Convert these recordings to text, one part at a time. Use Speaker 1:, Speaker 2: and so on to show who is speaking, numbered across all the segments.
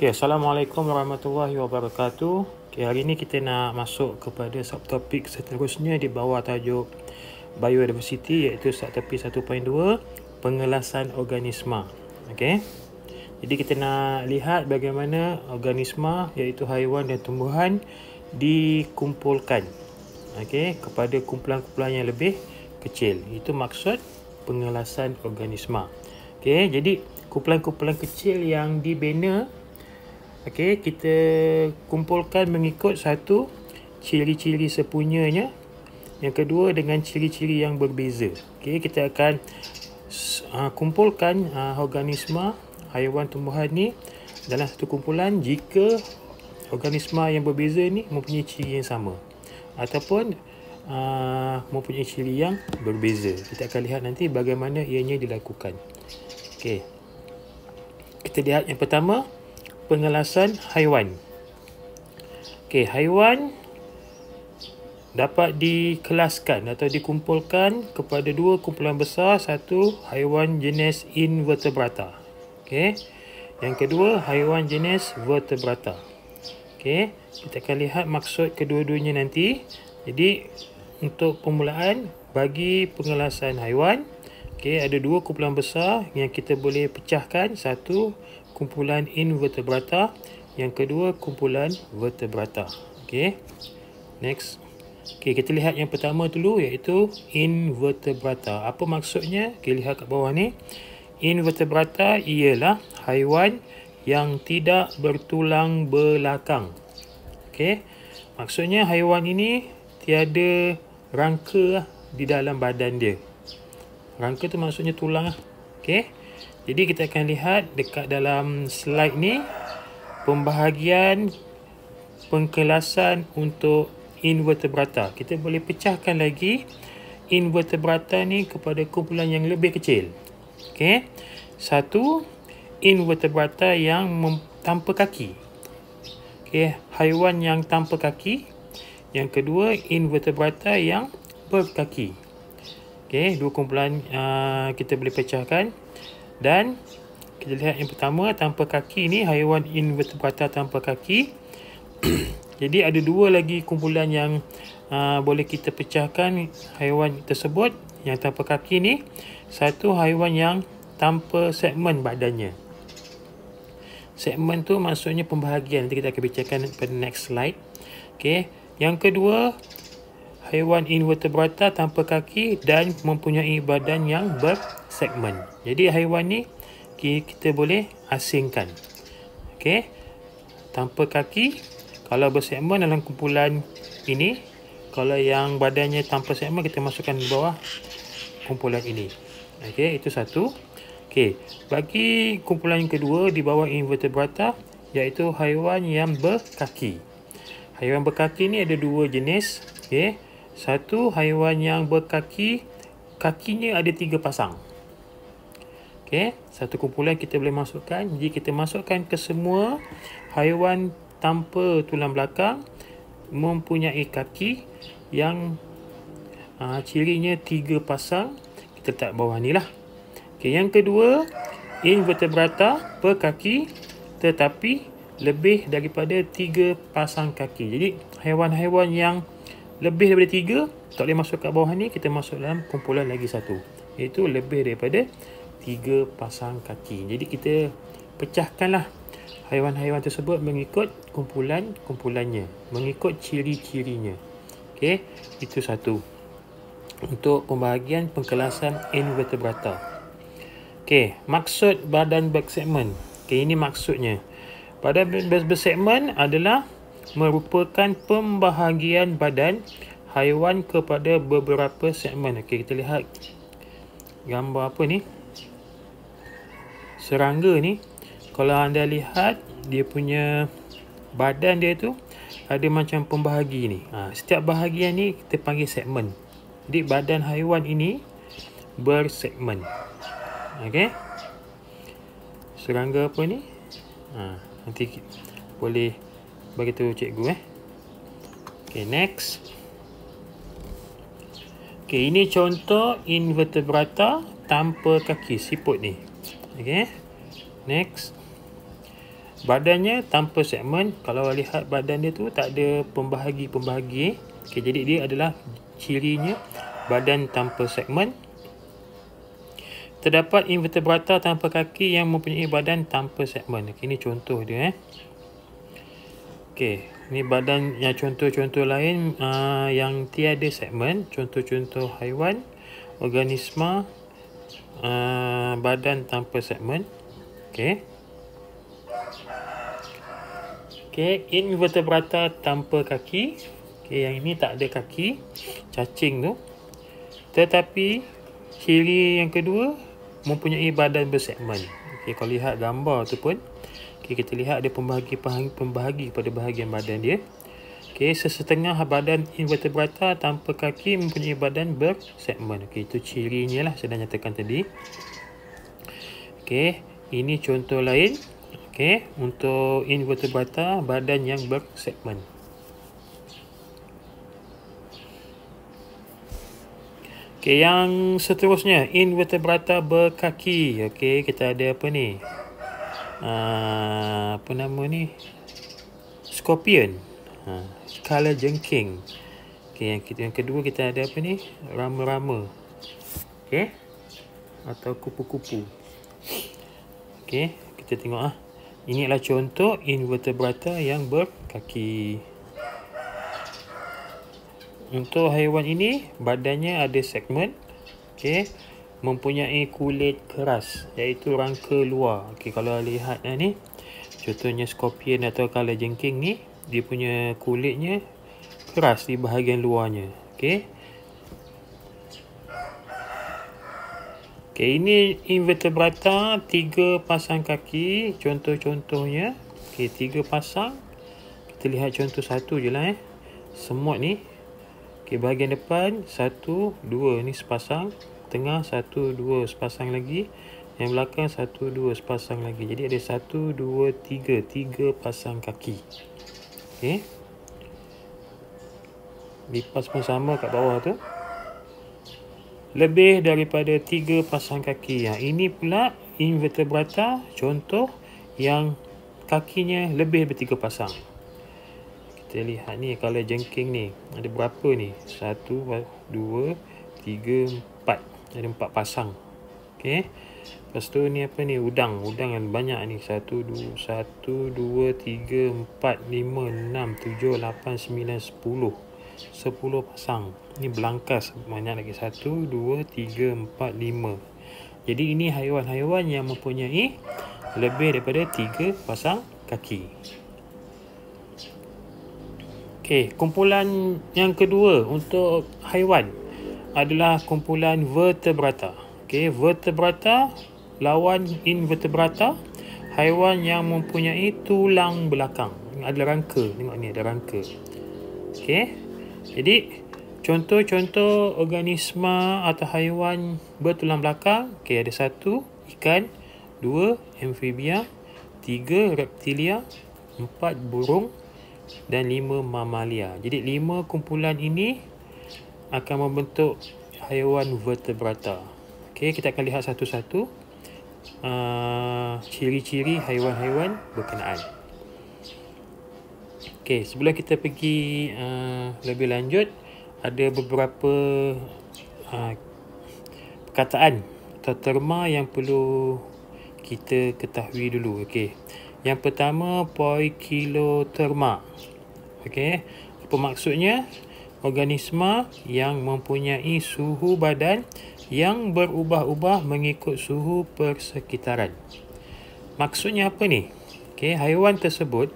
Speaker 1: Okay, Assalamualaikum warahmatullahi wabarakatuh. Okay, hari ini kita nak masuk kepada subtopik seterusnya di bawah tajuk biodiversity, iaitu subtopik 1.2, pengelasan organisma. Okay, jadi kita nak lihat bagaimana organisma iaitu haiwan dan tumbuhan dikumpulkan kepada kumpulan-kumpulan yang lebih kecil. Itu maksud pengelasan organisma. Okay, jadi kumpulan-kumpulan kecil yang dibina kita kumpulkan mengikut satu, ciri-ciri sepunyanya. Yang kedua, dengan ciri-ciri yang berbeza. Kita akan kumpulkan organisma, haiwan, tumbuhan ni dalam satu kumpulan jika organisma yang berbeza ni mempunyai ciri yang sama ataupun mempunyai ciri yang berbeza. Kita akan lihat nanti bagaimana ianya dilakukan. Kita lihat yang pertama, pengelasan haiwan. Haiwan dapat dikelaskan atau dikumpulkan kepada dua kumpulan besar. Satu, haiwan jenis invertebrata. Yang kedua, haiwan jenis vertebrata. Kita akan lihat maksud kedua-duanya nanti. Jadi, untuk permulaan, bagi pengelasan haiwan, ada dua kumpulan besar yang kita boleh pecahkan. Satu, kumpulan invertebrata. Yang kedua, kumpulan vertebrata. Next. Kita lihat yang pertama dulu, iaitu invertebrata. Apa maksudnya? Lihat kat bawah ni. Invertebrata ialah haiwan yang tidak bertulang belakang. Maksudnya haiwan ini tiada rangka di dalam badan dia. Rangka tu maksudnya tulang. Jadi kita akan lihat dekat dalam slide ni pembahagian pengkelasan untuk invertebrata. Kita boleh pecahkan lagi invertebrata ni kepada kumpulan yang lebih kecil. Satu, invertebrata yang tanpa kaki. Haiwan yang tanpa kaki. Yang kedua, invertebrata yang berkaki. Dua kumpulan kita boleh pecahkan. Dan kita lihat yang pertama, tanpa kaki ni, haiwan invertebrata tanpa kaki. Jadi ada dua lagi kumpulan yang boleh kita pecahkan haiwan tersebut yang tanpa kaki ni. Satu, haiwan yang tanpa segmen badannya. Segmen tu maksudnya pembahagian. Nanti kita akan bincangkan pada next slide. Yang kedua, haiwan invertebrata tanpa kaki dan mempunyai badan yang bersegmen. Jadi haiwan ni kita boleh asingkan. Tanpa kaki, kalau bersegmen dalam kumpulan ini. Kalau yang badannya tanpa segmen, kita masukkan di bawah kumpulan ini. Itu satu. Bagi kumpulan yang kedua di bawah invertebrata, iaitu haiwan yang berkaki. Haiwan berkaki ni ada dua jenis. Satu, haiwan yang berkaki, kakinya ada 3 pasang. Satu kumpulan kita boleh masukkan. Jadi kita masukkan ke semua haiwan tanpa tulang belakang mempunyai kaki yang cirinya 3 pasang. Kita letak bawah ni lah. Yang kedua, invertebrata berkaki tetapi lebih daripada 3 pasang kaki. Jadi haiwan-haiwan yang lebih daripada 3 tak boleh masuk kat bawah ni. Kita masuk dalam kumpulan lagi satu, iaitu lebih daripada 3 pasang kaki. Jadi kita pecahkanlah haiwan-haiwan tersebut mengikut kumpulan-kumpulannya, mengikut ciri-cirinya. Itu satu untuk pembahagian pengkelasan invertebrata. Maksud badan bersegmen. Ini maksudnya. Badan bersegmen adalah merupakan pembahagian badan haiwan kepada beberapa segmen. Kita lihat gambar apa ni? Serangga ni. Kalau anda lihat dia punya badan dia tu ada macam pembahagi ni. Setiap bahagian ni kita panggil segmen. Jadi badan haiwan ini bersegmen. Serangga apa ni? Nanti boleh beritahu cikgu. Next. Ini contoh invertebrata tanpa kaki, siput ni. Next. Badannya tanpa segmen. Kalau lihat badan dia tu tak ada pembahagi-pembahagi. Okey, jadi dia adalah cirinya badan tanpa segmen. Terdapat invertebrata tanpa kaki yang mempunyai badan tanpa segmen. Okey, ini contoh dia. Okey, ni badan yang contoh-contoh lain yang tiada segmen. Contoh-contoh haiwan, organisma, badan tanpa segmen. Okey. Okey, invertebrata tanpa kaki. Okey, yang ini tak ada kaki, cacing tu. Tetapi ciri yang kedua mempunyai badan bersegmen. Okey, kalau lihat gambar tu pun, okey, kita lihat ada pembahagi pada bahagian badan dia. Okey, sesetengah badan invertebrata tanpa kaki mempunyai badan bersegmen. Okey, itu cirinya lah saya dah nyatakan tadi. Okey, ini contoh lain. Okey, untuk invertebrata badan yang bersegmen. Okey, yang seterusnya invertebrata berkaki. Okey, kita ada apa ni? Apa nama ni? Scorpion. Kalajengking. Okey, yang kedua kita ada apa ni? Rama-rama. Okey. Atau kupu-kupu. Okey, kita tengok ini adalah contoh invertebrata yang berkaki. Untuk haiwan ini, badannya ada segmen. Okey, mempunyai kulit keras, iaitu rangka luar. Okey, kalau lihat ni, contohnya scorpion atau kalajengking ni, dia punya kulitnya keras di bahagian luarnya. Okey. Okey, ini invertebrata 3 pasang kaki, contoh-contohnya. Okey, 3 pasang. Kita lihat contoh satu je lah. Semut ni. Okey, bahagian depan 1, 2 ni sepasang, tengah 1, 2 sepasang lagi, yang belakang 1, 2 sepasang lagi. Jadi ada 1, 2, 3 pasang kaki. Okey. Lipas pun sama kat bawah tu. Lebih daripada 3 pasang kaki. Ini pula invertebrata contoh yang kakinya lebih daripada 3 pasang. Kita lihat ni, kalajengking ni ada berapa ni? 1, 2, 3, 4. Ada 4 pasang. Okey. Lepas tu ni apa ni? Udang yang banyak ni. 1, 2, 3, 4, 5, 6, 7, 8, 9, 10. 10 pasang. Ini belangkas banyak lagi. 1, 2, 3, 4, 5. Jadi ini haiwan-haiwan yang mempunyai lebih daripada 3 pasang kaki. Okey, kumpulan yang kedua untuk haiwan adalah kumpulan vertebrata. Okey, vertebrata lawan invertebrata, haiwan yang mempunyai tulang belakang. Ada rangka. Tengok ni ada rangka. Okey. Jadi contoh-contoh organisma atau haiwan bertulang belakang. Okey, ada 1 ikan, 2 amfibia, 3 reptilia, 4 burung dan 5 mamalia. Jadi 5 kumpulan ini akan membentuk haiwan vertebrata. Okey, kita akan lihat satu-satu ciri-ciri haiwan-haiwan berkenaan. Okey, sebelum kita pergi lebih lanjut, ada beberapa perkataan atau terma yang perlu kita ketahui dulu. Okey. Yang pertama, poikiloterma. Okey. Apa maksudnya? Organisma yang mempunyai suhu badan yang berubah-ubah mengikut suhu persekitaran. Maksudnya apa ni? Okey, haiwan tersebut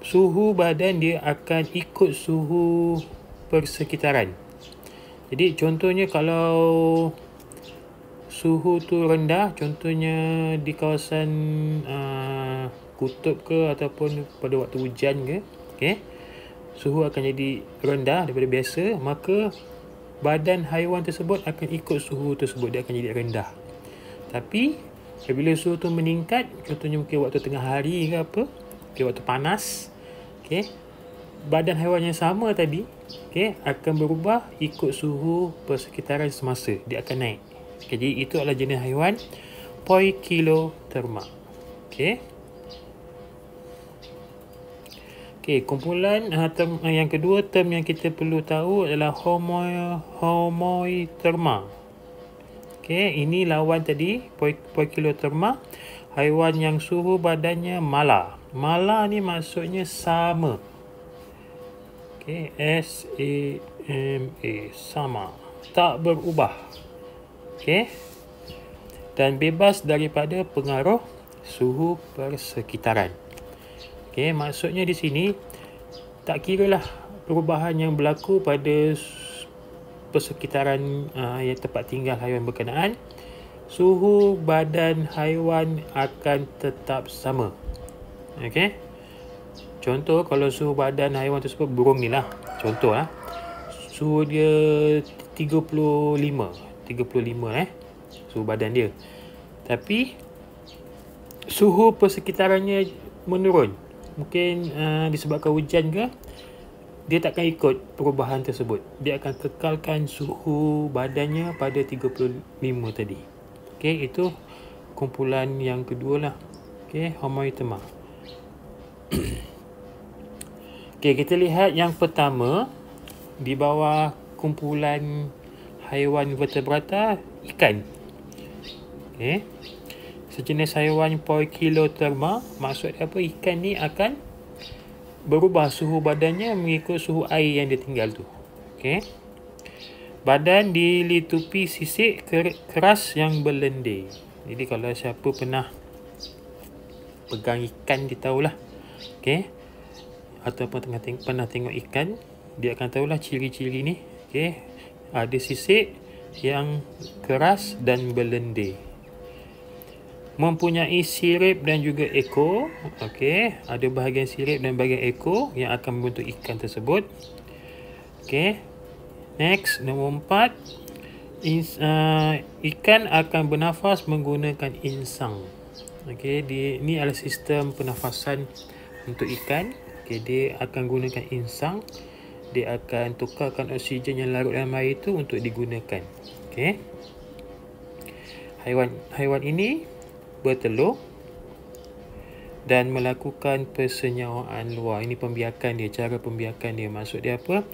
Speaker 1: suhu badan dia akan ikut suhu persekitaran. Jadi contohnya kalau suhu tu rendah, contohnya di kawasan kutub ke ataupun pada waktu hujan ke, okey, suhu akan jadi rendah daripada biasa, maka badan haiwan tersebut akan ikut suhu tersebut, dia akan jadi rendah. Tapi apabila suhu tu meningkat, contohnya mungkin waktu tengah hari ke apa, okey, waktu panas, okey, badan haiwan yang sama tadi, okey, akan berubah ikut suhu persekitaran semasa, dia akan naik. Okay, jadi itu adalah jenis haiwan poikiloterma. Okey. Okey, kumpulan term yang kedua, term yang kita perlu tahu adalah homoiotherma. Okey, ini lawan tadi, poikilotherma, haiwan yang suhu badannya mala. Mala ni maksudnya sama. Okey, S-A-M-A, sama, tak berubah. Okey, dan bebas daripada pengaruh suhu persekitaran. Okey, maksudnya di sini tak kiralah perubahan yang berlaku pada persekitaran yang tempat tinggal haiwan berkenaan, suhu badan haiwan akan tetap sama. Okey. Contoh, kalau suhu badan haiwan tersebut, burung ni lah, contoh lah, suhu dia 35 suhu badan dia. Tapi suhu persekitarannya menurun. Mungkin disebabkan hujan ke, dia takkan ikut perubahan tersebut. Dia akan kekalkan suhu badannya pada 35 tadi. Okey, itu kumpulan yang kedua lah. Okey, homoiotherma. Okey, kita lihat yang pertama di bawah kumpulan haiwan vertebrata, ikan. Okey, sejenis haiwan poikilotherma, maksud apa? Ikan ni akan berubah suhu badannya mengikut suhu air yang dia tinggal tu. Okey. Badan dilitupi sisik keras yang berlendir. Jadi kalau siapa pernah pegang ikan, dia tahulah. Okey. Ataupun pernah tengok ikan, dia akan tahulah ciri-ciri ni. Okey. Ada sisik yang keras dan berlendir. Mempunyai sirip dan juga ekor. Okey, ada bahagian sirip dan bahagian ekor yang akan membentuk ikan tersebut. Okey. Next, nombor 4. Ikan akan bernafas menggunakan insang. Okey, ini adalah sistem pernafasan untuk ikan. Okey, dia akan gunakan insang. Dia akan tukarkan oksigen yang larut dalam air itu untuk digunakan. Okey. Haiwan ini bertelur dan melakukan persenyawaan luar. Ini pembiakan dia, cara pembiakan dia. Maksud dia apa?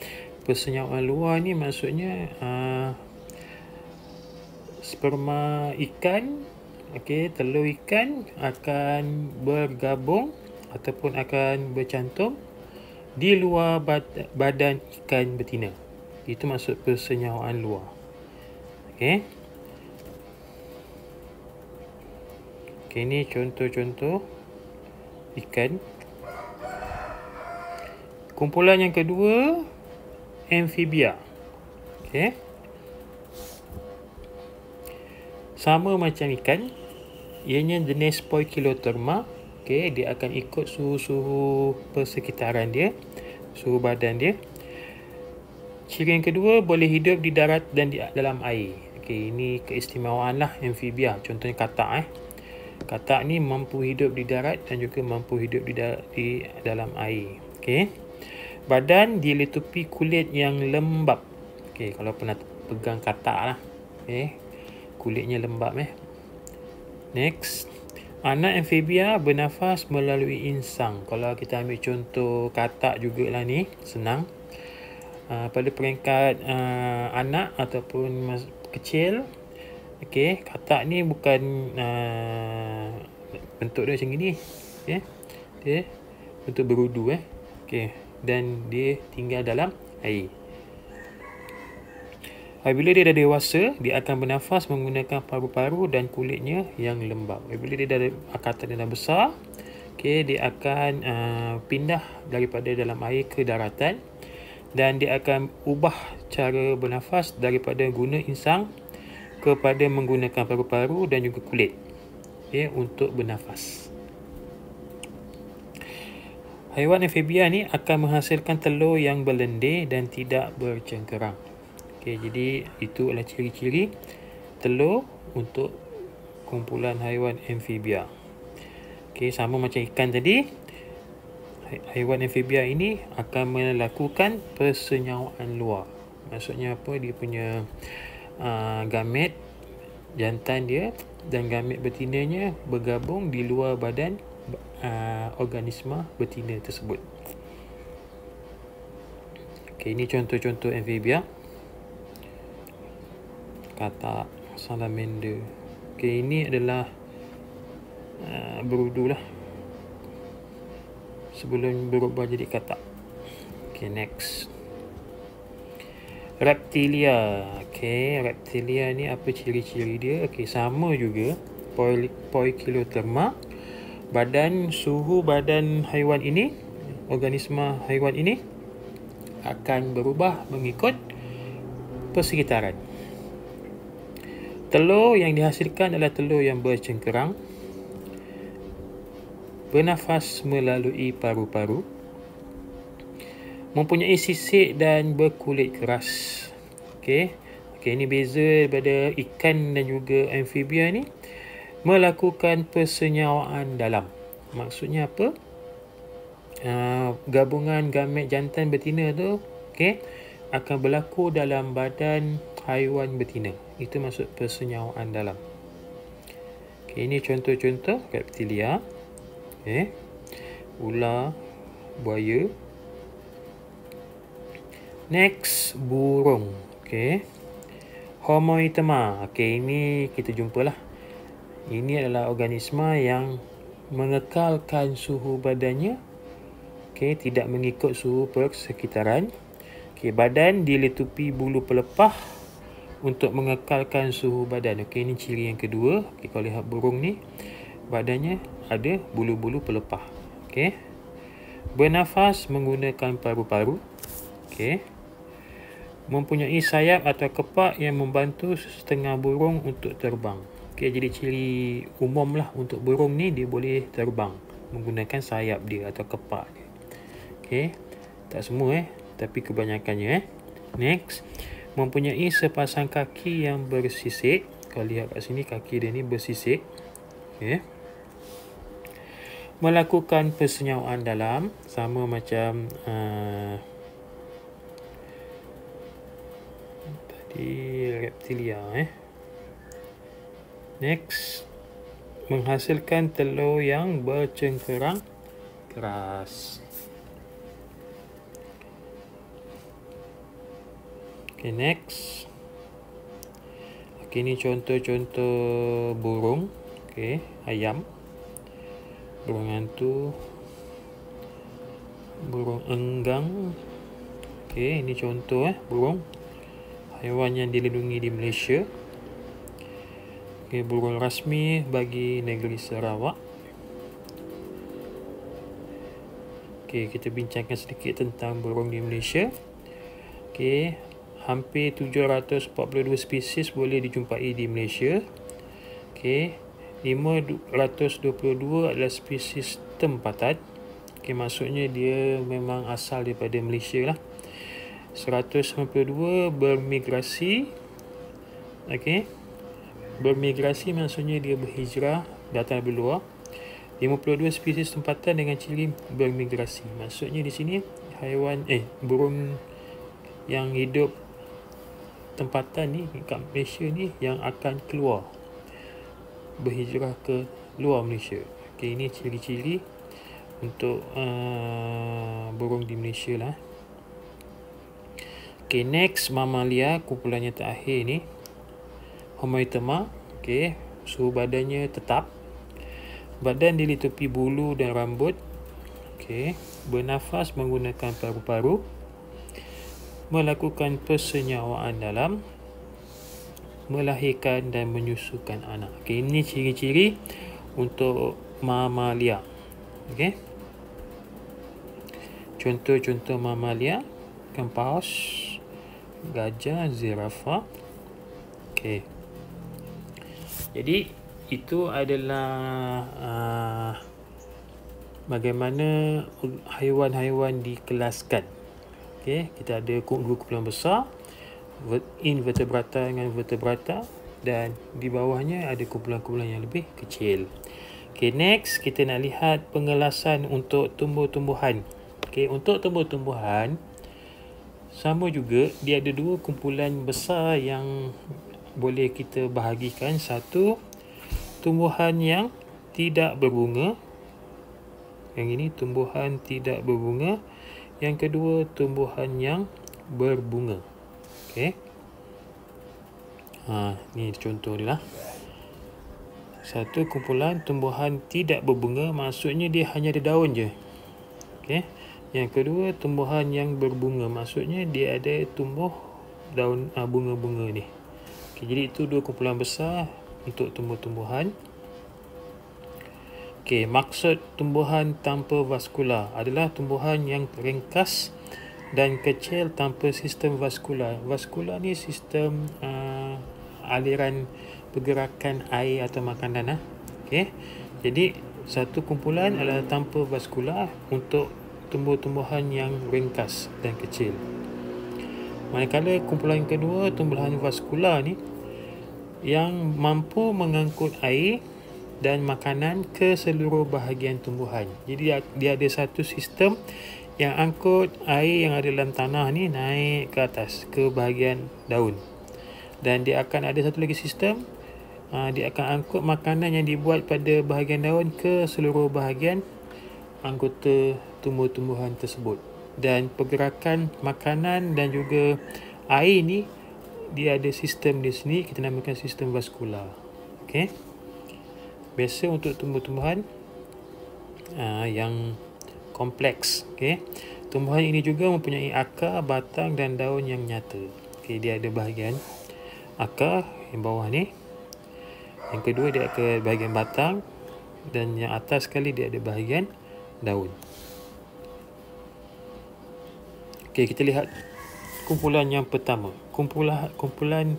Speaker 1: Persenyawaan luar ni maksudnya sperma ikan, okey, telur ikan akan bergabung ataupun akan bercantum di luar badan ikan betina. Itu maksud persenyawaan luar. Okey. Okey, ini contoh-contoh ikan. Kumpulan yang kedua, amfibia. Okey. Sama macam ikan, ianya jenis poikilotherma. Okey, dia akan ikut suhu persekitaran dia, suhu badan dia. Ciri yang kedua, boleh hidup di darat dan di dalam air. Okey, ini keistimewaan lah amfibia. Contohnya katak. Katak ni mampu hidup di darat dan juga mampu hidup di dalam air. Okey. Badan dilitupi kulit yang lembap. Okey, kalau pernah pegang katak lah. Okey. Kulitnya lembap Next. Anak amfibia bernafas melalui insang. Kalau kita ambil contoh katak jugalah ni, senang. Pada peringkat anak ataupun kecil, okey, katak ni bukan bentuk dia macam ni. Okey. Dia bentuk berudu Okey, dan dia tinggal dalam air. Apabila dia dah dewasa, dia akan bernafas menggunakan paru-paru dan kulitnya yang lembap. Apabila dia dah akatan dia dah besar, okey, dia akan pindah daripada dalam air ke daratan dan dia akan ubah cara bernafas daripada guna insang kepada menggunakan paru-paru dan juga kulit, okey, untuk bernafas. Haiwan amfibia ni akan menghasilkan telur yang berlendir dan tidak bercengkerang. Okey, jadi itu adalah ciri-ciri telur untuk kumpulan haiwan amfibia. Okey, sama macam ikan tadi, haiwan amfibia ini akan melakukan persenyawaan luar. Maksudnya apa? Dia punya gamet jantan dia dan gamet betinanya bergabung di luar badan organisma betina tersebut. Okey, ini contoh-contoh amphibia. Katak, salamander. Okey, ini adalah berudu lah sebelum berubah jadi katak. Okey, next. Reptilia. Okey, reptilia ni apa ciri-ciri dia? Okey, sama juga. Poikilotherma. Suhu badan haiwan ini, organisma haiwan ini akan berubah mengikut persekitaran. Telur yang dihasilkan adalah telur yang bercengkerang, bernafas melalui paru-paru, mempunyai sisik dan berkulit keras. Okey, ini beza daripada ikan dan juga amfibia ni. Melakukan persenyawaan dalam. Maksudnya apa? Gabungan gamet jantan betina tu, akan berlaku dalam badan haiwan betina. Itu maksud persenyawaan dalam. Ini contoh-contoh reptilia. Ular, buaya. Next, burung. Homoeotherma. Ini kita jumpalah. Ini adalah organisma yang mengekalkan suhu badannya, tidak mengikut suhu persekitaran. Badan dilitupi bulu pelepah untuk mengekalkan suhu badan. Ini ciri yang kedua. Kalau lihat burung ni, badannya ada bulu-bulu pelepah. Bernafas menggunakan paru-paru. Mempunyai sayap atau kepak yang membantu setengah burung untuk terbang. Jadi ciri umum lah untuk burung ni, dia boleh terbang menggunakan sayap dia atau kepak dia. Tak semua tapi kebanyakannya. Next, mempunyai sepasang kaki yang bersisik. Kalau lihat kat sini, kaki dia ni bersisik. Melakukan persenyawaan dalam, sama macam tadi reptilia. Next, menghasilkan telur yang bercengkerang keras. Next. Ini contoh-contoh burung. Ayam, burung hantu, burung enggang. Ini contoh burung haiwan yang dilindungi di Malaysia. Burung rasmi bagi negeri Sarawak. Kita bincangkan sedikit tentang burung di Malaysia. Hampir 742 spesies boleh dijumpai di Malaysia. 522 adalah spesies tempatan. Maksudnya dia memang asal daripada Malaysia lah. 192 bermigrasi. Bermigrasi maksudnya dia berhijrah, datang dari luar. 52 spesies tempatan dengan ciri bermigrasi. Maksudnya di sini burung yang hidup tempatan ni kat Malaysia ni yang akan keluar, berhijrah ke luar Malaysia. Ini ciri-ciri untuk burung di Malaysia lah. Next, mamalia, kumpulannya terakhir ni, Homoeotherma. Suhu badannya tetap. Badan dilitupi bulu dan rambut. Bernafas menggunakan paru-paru. Melakukan persenyawaan dalam. Melahirkan dan menyusukan anak. Ini ciri-ciri untuk mamalia. Contoh-contoh mamalia: ikan paus, gajah, zirafah. Jadi itu adalah bagaimana haiwan-haiwan dikelaskan. Kita ada dua kumpulan besar, invertebrata dengan vertebrata, dan di bawahnya ada kumpulan-kumpulan yang lebih kecil. Next kita nak lihat pengelasan untuk tumbuh-tumbuhan. Untuk tumbuh-tumbuhan sama juga, dia ada dua kumpulan besar yang boleh kita bahagikan. Satu, tumbuhan yang tidak berbunga. Yang ini tumbuhan tidak berbunga. Yang kedua, tumbuhan yang berbunga. Okey. Ni contoh dia lah. Satu kumpulan tumbuhan tidak berbunga, maksudnya dia hanya ada daun je. Okey. Yang kedua, tumbuhan yang berbunga, maksudnya dia ada tumbuh daun bunga-bunga ni. Okey, jadi itu dua kumpulan besar untuk tumbuh-tumbuhan. Okey, maksud tumbuhan tanpa vaskular adalah tumbuhan yang ringkas dan kecil tanpa sistem vaskular. Vaskular ni sistem aliran pergerakan air atau makanan. Okey. Jadi satu kumpulan adalah tanpa vaskular untuk tumbuh-tumbuhan yang ringkas dan kecil. Manakala kumpulan kedua, tumbuhan vaskular ni yang mampu mengangkut air dan makanan ke seluruh bahagian tumbuhan. Jadi dia ada satu sistem yang angkut air yang ada dalam tanah ni naik ke atas ke bahagian daun. Dan dia akan ada satu lagi sistem, dia akan angkut makanan yang dibuat pada bahagian daun ke seluruh bahagian anggota tumbuh-tumbuhan tersebut. Dan pergerakan makanan dan juga air ni, dia ada sistem di sini, kita namakan sistem vaskular. Okey. Biasa untuk tumbuh-tumbuhan yang kompleks. Okey. Tumbuhan ini juga mempunyai akar, batang dan daun yang nyata. Okey, dia ada bahagian akar yang bawah ni. Yang kedua dia ada bahagian batang, dan yang atas sekali dia ada bahagian daun. Okey, kita lihat kumpulan yang pertama. Kumpulan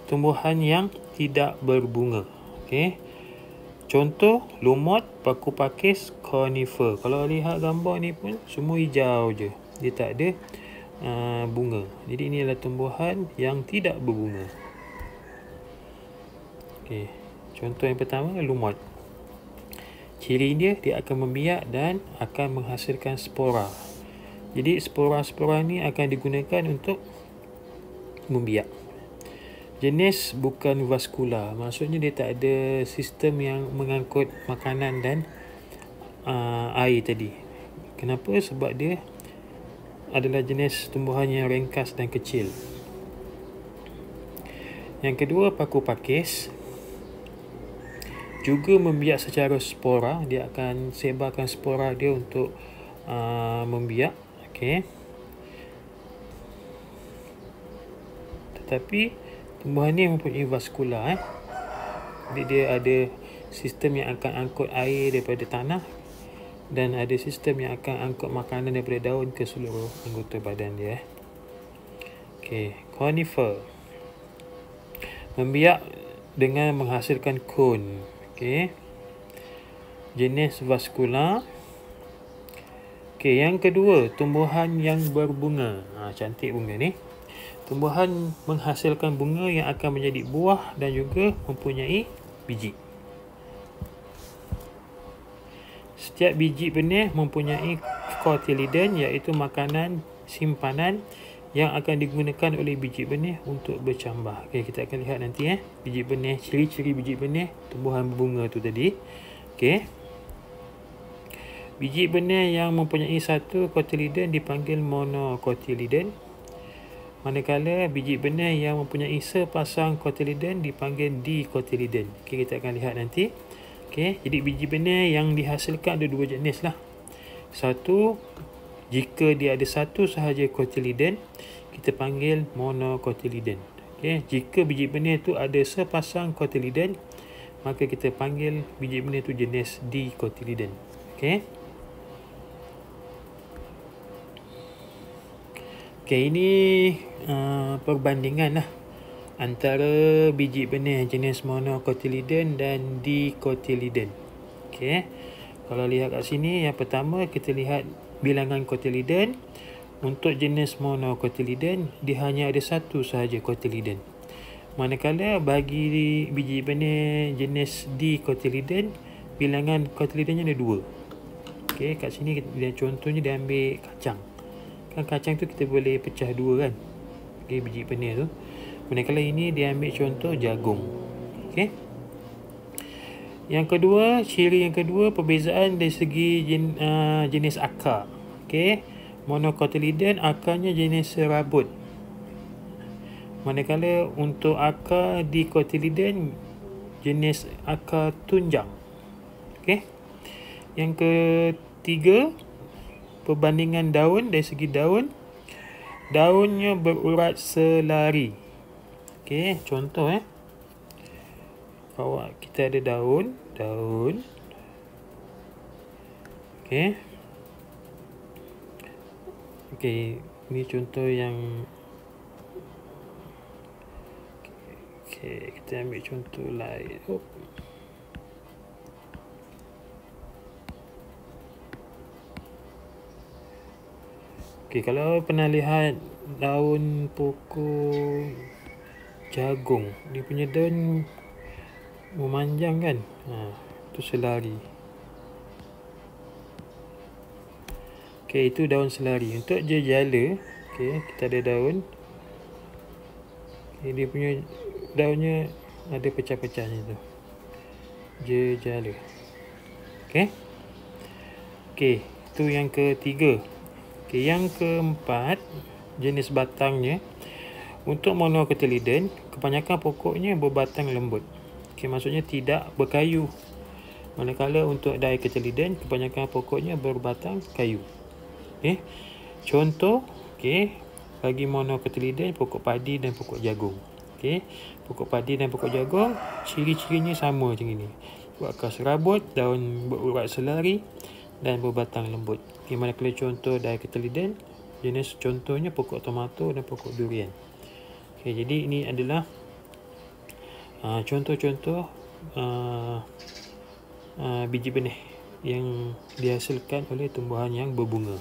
Speaker 1: tumbuhan yang tidak berbunga. Okey. Contoh lumut, paku pakis, conifer. Kalau lihat gambar ni pun semua hijau je. Dia tak ada bunga. Jadi ini adalah tumbuhan yang tidak berbunga. Okey. Contoh yang pertama, lumut. Ciri dia akan membiak dan akan menghasilkan spora. Jadi spora-spora ni akan digunakan untuk membiak. Jenis bukan vaskular, maksudnya dia tak ada sistem yang mengangkut makanan dan air tadi. Kenapa? Sebab dia adalah jenis tumbuhan yang ringkas dan kecil. Yang kedua, paku pakis juga membiak secara spora. Dia akan sebarkan spora dia untuk membiak. Okey. Tetapi tumbuhan ni mempunyai vaskular. Jadi dia ada sistem yang akan angkut air daripada tanah dan ada sistem yang akan angkut makanan daripada daun ke seluruh anggota badan dia. Okey, conifer membiak dengan menghasilkan kon. Okey. Jenis vaskular. Okey, yang kedua, tumbuhan yang berbunga. Cantik bunga ni. Tumbuhan menghasilkan bunga yang akan menjadi buah dan juga mempunyai biji. Setiap biji benih mempunyai cotyledon, iaitu makanan simpanan yang akan digunakan oleh biji benih untuk bercambah. Okey, kita akan lihat nanti biji benih, ciri-ciri biji benih tumbuhan berbunga tu tadi. Okey. Biji benih yang mempunyai satu cotyledon dipanggil monocotyledon. Manakala biji benih yang mempunyai sepasang cotyledon dipanggil dicotyledon. Okey, kita akan lihat nanti. Okey, jadi biji benih yang dihasilkan ada dua jenis lah. Satu, jika dia ada satu sahaja cotyledon, kita panggil monocotyledon. Okey, jika biji benih tu ada sepasang cotyledon, maka kita panggil biji benih tu jenis dicotyledon. Okey. Okey, ini perbandingan lah antara biji benih jenis monocotyledon dan dicotyledon. Okey. Kalau lihat kat sini, yang pertama kita lihat bilangan cotyledon. Untuk jenis monocotyledon, dia hanya ada satu sahaja cotyledon. Manakala bagi biji benih jenis dicotyledon, bilangan cotyledonnya ada dua. Okey, kat sini contohnya dia ambil kacang. Kan kacang tu kita boleh pecah dua kan. Okey, biji benih tu. Manakala ini dia ambil contoh jagung. Okey. Yang kedua, ciri yang kedua, perbezaan dari segi jenis akar. Okey. monocotyledon akarnya jenis serabut. Manakala untuk akar dicotyledon jenis akar tunjang. Okey. Yang ketiga, perbandingan daun. Dari segi daun, daunnya berurat selari. Okey, contoh kita ada daun. Okey. Okey, ini contoh yang kita ambil contoh lain. Kalau pernah lihat daun pokok jagung, dia punya daun memanjang kan? Itu selari. Itu daun selari. Untuk jejala, kita ada daun. Dia punya daunnya ada pecah-pecahnya tu. Jejala. Itu yang ketiga. Yang keempat, jenis batangnya. Untuk monocotyledon, kebanyakan pokoknya berbatang lembut. Maksudnya tidak berkayu. Manakala untuk dicotyledon, kebanyakan pokoknya berbatang kayu. Contoh, bagi monocotyledon, pokok padi dan pokok jagung. Pokok padi dan pokok jagung, ciri-cirinya sama macam ini. Berakar serabut, daun berurat selari dan berbatang lembut. Manakala contoh dicotyledon, jenis contohnya pokok tomato dan pokok durian. Jadi ini adalah contoh-contoh biji benih yang dihasilkan oleh tumbuhan yang berbunga.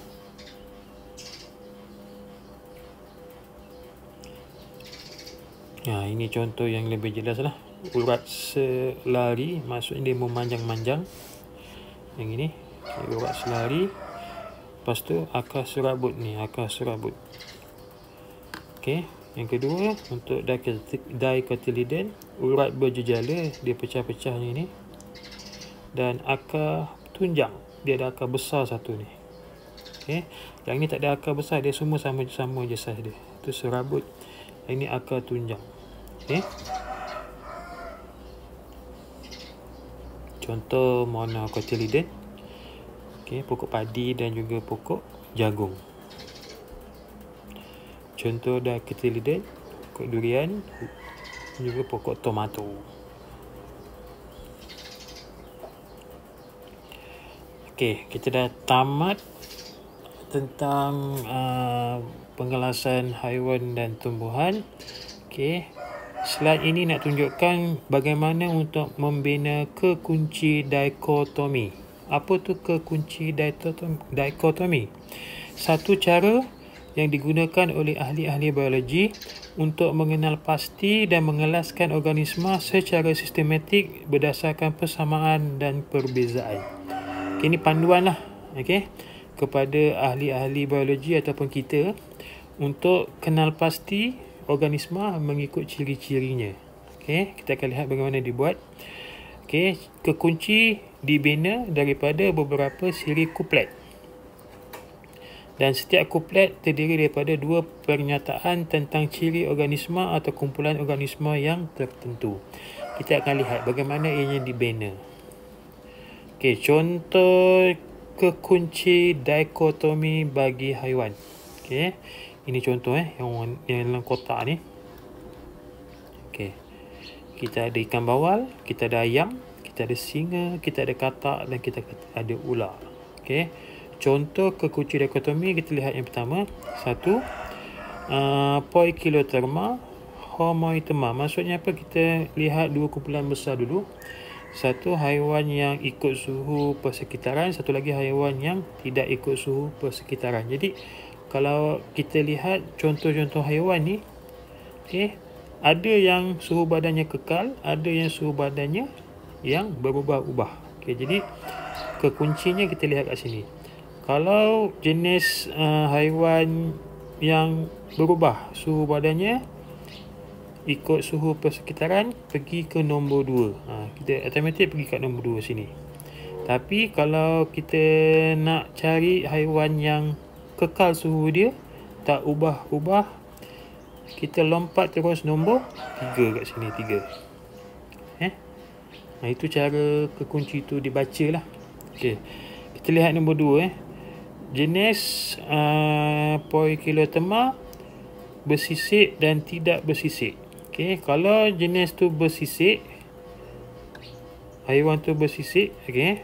Speaker 1: Ini contoh yang lebih jelas lah. Urat selari, maksudnya dia memanjang-manjang. Yang ini urat selari. Lepas tu akar serabut ni, akar serabut. Yang kedua, untuk dicotyledon, urat berjejala, dia pecah-pecahnya ni. Dan akar tunjang, dia ada akar besar satu ni. Yang ni tak ada akar besar, dia semua sama je saiz dia. Itu serabut. Ini akar tunjang. Contoh monocotyledon, pokok padi dan juga pokok jagung. Contoh dicotyledon, pokok durian dan juga pokok tomato. Kita dah tamat tentang pengelasan haiwan dan tumbuhan. Slide ini nak tunjukkan bagaimana untuk membina kekunci dikotomi. Apa tu kekunci dikotomi? Satu cara yang digunakan oleh ahli-ahli biologi untuk mengenal pasti dan mengelaskan organisma secara sistematik berdasarkan persamaan dan perbezaan. Ini panduan lah kepada ahli-ahli biologi ataupun kita untuk kenal pasti organisma mengikut ciri-cirinya. Kita akan lihat bagaimana dibuat. Kekunci dibina daripada beberapa siri kuplet. Dan setiap kuplet terdiri daripada dua pernyataan tentang ciri organisma atau kumpulan organisma yang tertentu. Kita akan lihat bagaimana ianya dibina. Contoh kekunci dikotomi bagi haiwan. Ini contoh yang dalam kotak ni. Kita ada ikan bawal, kita ada ayam, kita ada singa, kita ada katak dan kita ada ular. Contoh kekunci dikotomi, kita lihat yang pertama. Satu, Poikilotherma homoitema. Maksudnya apa? Kita lihat dua kumpulan besar dulu. Satu, haiwan yang ikut suhu persekitaran. Satu lagi, haiwan yang tidak ikut suhu persekitaran. Jadi kalau kita lihat contoh-contoh haiwan ni, ada yang suhu badannya kekal, ada yang suhu badannya yang berubah-ubah. Jadi kekuncinya kita lihat kat sini. Kalau jenis haiwan yang berubah suhu badannya ikut suhu persekitaran, pergi ke nombor 2. Kita automatik pergi kat nombor 2 sini. Tapi kalau kita nak cari haiwan yang kekal suhu dia, tak ubah-ubah. Kita lompat terus nombor 3 kat sini, 3. Itu cara kekunci tu dibaca lah. Okey. Kita lihat nombor 2. Jenis poikiloderma bersisik dan tidak bersisik. Okey, kalau jenis tu bersisik, haiwan tu bersisik, okey,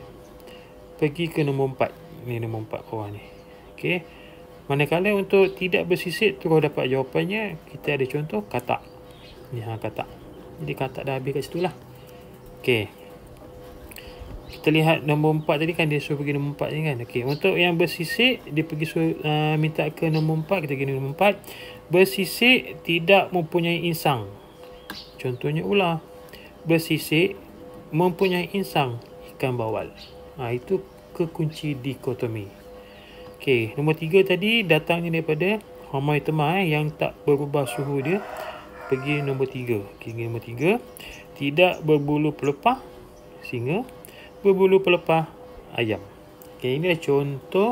Speaker 1: pergi ke nombor 4. Ni nombor 4 bawah ni. Okey. Manakala untuk tidak bersisik, terus dapat jawapannya. Kita ada contoh katak. Ni katak. Jadi katak dah habis kat situ lah. Okey. Kita lihat nombor 4 tadi kan, dia suruh pergi nombor 4 ni kan. Okey, untuk yang bersisik, dia pergi suruh minta ke nombor 4. Kita pergi nombor 4. Bersisik tidak mempunyai insang. Contohnya ular. Bersisik mempunyai insang, ikan bawal. Itu kekunci dikotomi. Okey, nombor 3 tadi datangnya daripada Homoeotoma yang tak berubah suhu dia. Pergi nombor 3. Okey, nombor 3. Tidak berbulu pelepah singa, berbulu pelepah ayam. Okey, ini adalah contoh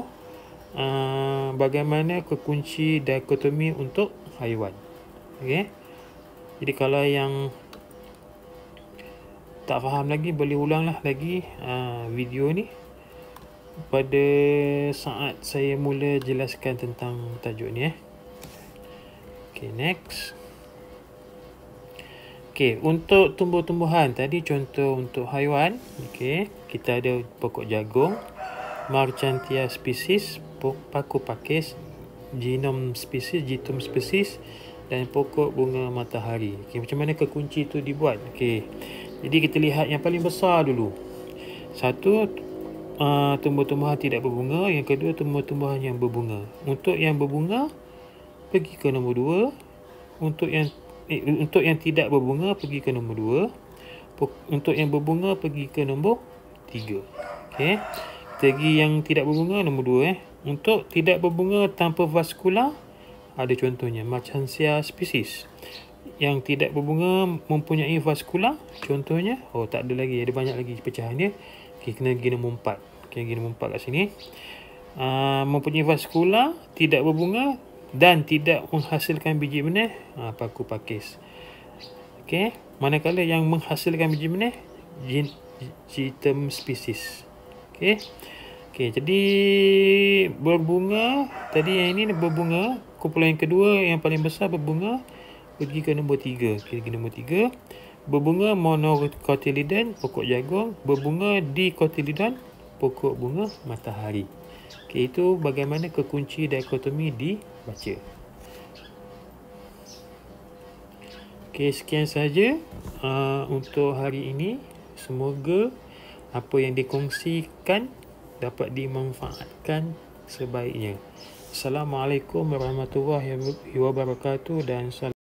Speaker 1: bagaimana kekunci dikotomi untuk haiwan. Okey. Jadi kalau yang tak faham lagi, boleh ulanglah lagi video ni pada saat saya mula jelaskan tentang tajuk ni. Okey, next. Okey, untuk tumbuh-tumbuhan tadi contoh untuk haiwan. Okey, kita ada pokok jagung, Marchantia species, paku pakis, Genome species, Jitum species, dan pokok bunga matahari. Okey, macam mana kekunci tu dibuat? Okey, jadi kita lihat yang paling besar dulu. Satu, tumbuh-tumbuhan tidak berbunga. Yang kedua, tumbuh-tumbuhan yang berbunga. Untuk yang berbunga, pergi ke nombor 2. Untuk yang tidak berbunga, pergi ke nombor 2. Untuk yang berbunga, pergi ke nombor 3. Okey. Lagi yang tidak berbunga, nombor 2. Untuk tidak berbunga tanpa vaskula, ada contohnya Marchantia species. Yang tidak berbunga mempunyai vaskula, contohnya, tak ada lagi, ada banyak lagi pecahan dia. Okey, kena pergi nombor 4. Okey, pergi nombor 4 kat sini. Mempunyai vaskula, tidak berbunga dan tidak menghasilkan biji benih, paku pakis. Okey, manakala yang menghasilkan biji benih, Jitum species. Okey. Okey, jadi berbunga tadi, yang ini berbunga, kumpulan yang kedua yang paling besar berbunga, pergi ke nombor 3. Okey, pergi nombor 3. Berbunga monocotyledon, pokok jagung. Berbunga dicotyledon, pokok bunga matahari. Okey, itu bagaimana kekunci dikotomi dibaca. Okey, sekian sahaja untuk hari ini. Semoga apa yang dikongsikan dapat dimanfaatkan sebaiknya. Assalamualaikum warahmatullahi wabarakatuh dan salam.